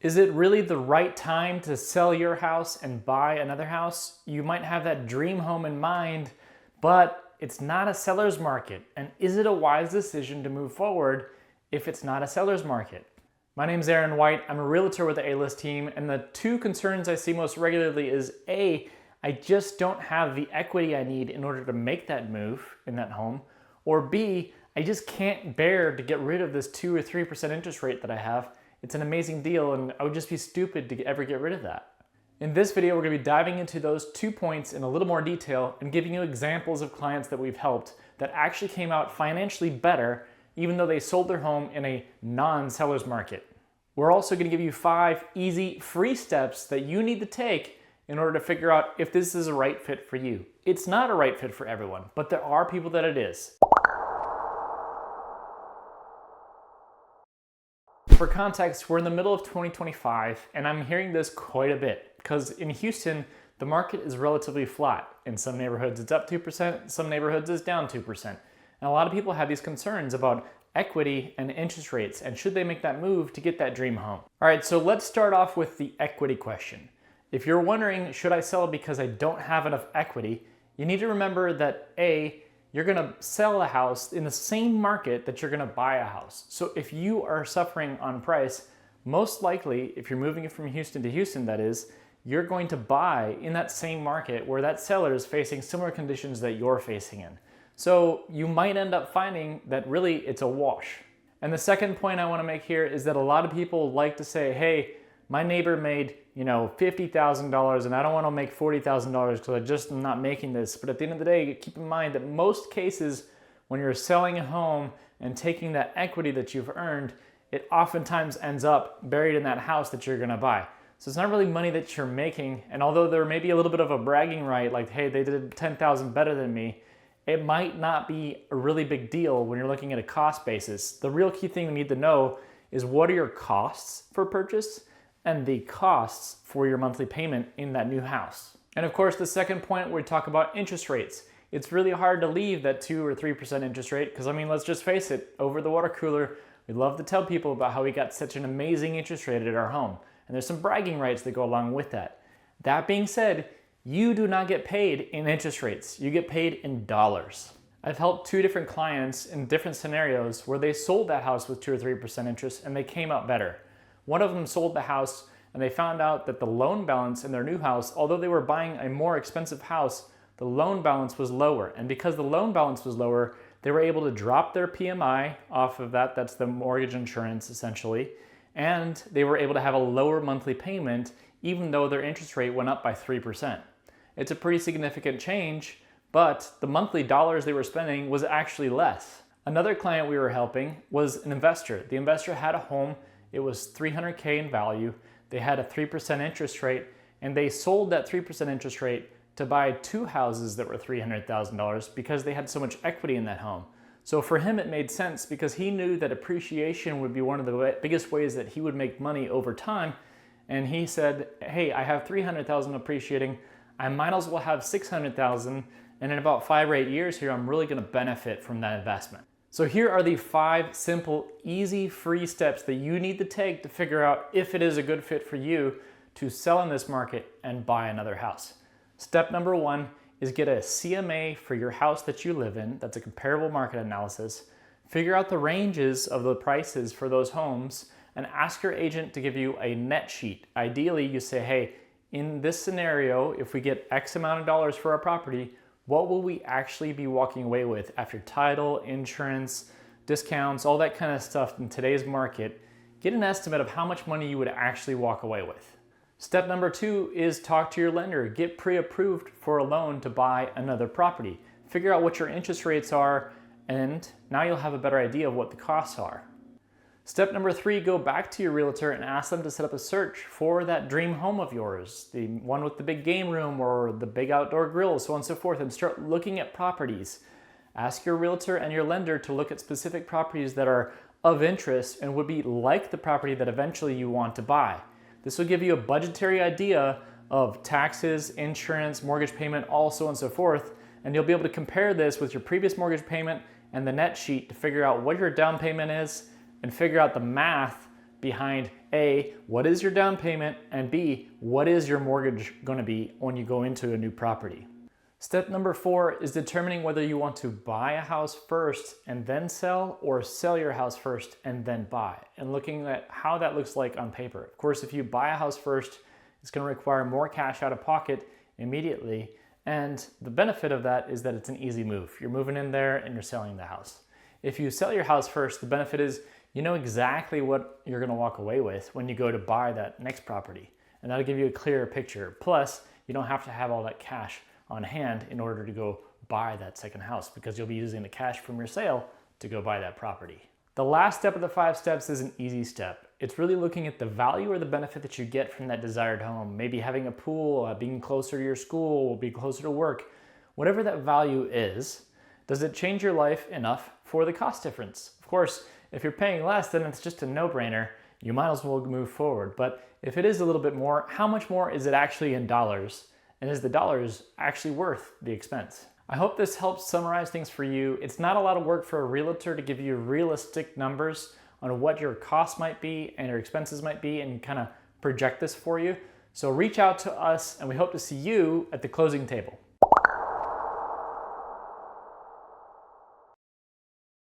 Is it really the right time to sell your house and buy another house? You might have that dream home in mind, but it's not a seller's market. And is it a wise decision to move forward if it's not a seller's market? My name's Aaron White. I'm a realtor with the A-List team, and the two concerns I see most regularly is A, I just don't have the equity I need in order to make that move in that home, or B, I just can't bear to get rid of this 2 or 3% interest rate that I have. It's an amazing deal, and I would just be stupid to ever get rid of that. In this video, we're going to be diving into those 2 points in a little more detail and giving you examples of clients that we've helped that actually came out financially better even though they sold their home in a non-seller's market. We're also going to give you 5 easy, free steps that you need to take in order to figure out if this is a right fit for you. It's not a right fit for everyone, but there are people that it is. For context, we're in the middle of 2025, and I'm hearing this quite a bit because in Houston, the market is relatively flat. In some neighborhoods, it's up 2%, some neighborhoods it's down 2%. And a lot of people have these concerns about equity and interest rates, and should they make that move to get that dream home? All right, so let's start off with the equity question. If you're wondering, should I sell because I don't have enough equity, you need to remember that A, you're gonna sell a house in the same market that you're gonna buy a house. So if you are suffering on price, most likely, if you're moving it from Houston to Houston, that is, you're going to buy in that same market where that seller is facing similar conditions that you're facing in. So you might end up finding that really it's a wash. And the second point I wanna make here is that a lot of people like to say, hey, my neighbor made $50,000 and I don't want to make $40,000 because I just am not making this. But at the end of the day, keep in mind that most cases when you're selling a home and taking that equity that you've earned, it oftentimes ends up buried in that house that you're going to buy. So it's not really money that you're making. And although there may be a little bit of a bragging right, like, hey, they did 10,000 better than me, it might not be a really big deal when you're looking at a cost basis. The real key thing you need to know is what are your costs for purchase and the costs for your monthly payment in that new house. And of course, the second point, we talk about interest rates. It's really hard to leave that 2 or 3% interest rate because, I mean, let's just face it, over the water cooler, we love to tell people about how we got such an amazing interest rate at our home. And there's some bragging rights that go along with that. That being said, you do not get paid in interest rates. You get paid in dollars. I've helped 2 different clients in different scenarios where they sold that house with 2 or 3% interest and they came out better. One of them sold the house and they found out that the loan balance in their new house, although they were buying a more expensive house, the loan balance was lower. And because the loan balance was lower, they were able to drop their PMI off of that. That's the mortgage insurance essentially. And they were able to have a lower monthly payment even though their interest rate went up by 3%. It's a pretty significant change, but the monthly dollars they were spending was actually less. Another client we were helping was an investor. The investor had a home. It was $300K in value. They had a 3% interest rate, and they sold that 3% interest rate to buy 2 houses that were $300,000 because they had so much equity in that home. So for him, it made sense because he knew that appreciation would be one of the biggest ways that he would make money over time. And he said, hey, I have $300,000 appreciating. I might as well have $600,000. And in about 5 or 8 years here, I'm really gonna benefit from that investment. So here are the 5 simple, easy, free steps that you need to take to figure out if it is a good fit for you to sell in this market and buy another house. Step number 1 is get a CMA for your house that you live in. That's a comparable market analysis. Figure out the ranges of the prices for those homes and ask your agent to give you a net sheet. Ideally, you say, hey, in this scenario, if we get X amount of dollars for our property, what will we actually be walking away with after title, insurance, discounts, all that kind of stuff in today's market? Get an estimate of how much money you would actually walk away with. Step number 2 is talk to your lender. Get pre-approved for a loan to buy another property. Figure out what your interest rates are, and now you'll have a better idea of what the costs are. Step number 3, go back to your realtor and ask them to set up a search for that dream home of yours, the one with the big game room or the big outdoor grill, so on and so forth, and start looking at properties. Ask your realtor and your lender to look at specific properties that are of interest and would be like the property that eventually you want to buy. This will give you a budgetary idea of taxes, insurance, mortgage payment, all so on and so forth, and you'll be able to compare this with your previous mortgage payment and the net sheet to figure out what your down payment is and figure out the math behind A, what is your down payment, and B, what is your mortgage going to be when you go into a new property. Step number 4 is determining whether you want to buy a house first and then sell, or sell your house first and then buy, and looking at how that looks like on paper. Of course, if you buy a house first, it's going to require more cash out of pocket immediately, and the benefit of that is that it's an easy move. You're moving in there and you're selling the house. If you sell your house first, the benefit is you know exactly what you're going to walk away with when you go to buy that next property, and that'll give you a clearer picture. Plus, you don't have to have all that cash on hand in order to go buy that second house, because you'll be using the cash from your sale to go buy that property. The last step of the 5 steps is an easy step. It's really looking at the value or the benefit that you get from that desired home. Maybe having a pool, being closer to your school, being closer to work. Whatever that value is, does it change your life enough for the cost difference? Of course, if you're paying less, then it's just a no-brainer. You might as well move forward. But if it is a little bit more, how much more is it actually in dollars? And is the dollars actually worth the expense? I hope this helps summarize things for you. It's not a lot of work for a realtor to give you realistic numbers on what your costs might be and your expenses might be, and kind of project this for you. So reach out to us, and we hope to see you at the closing table.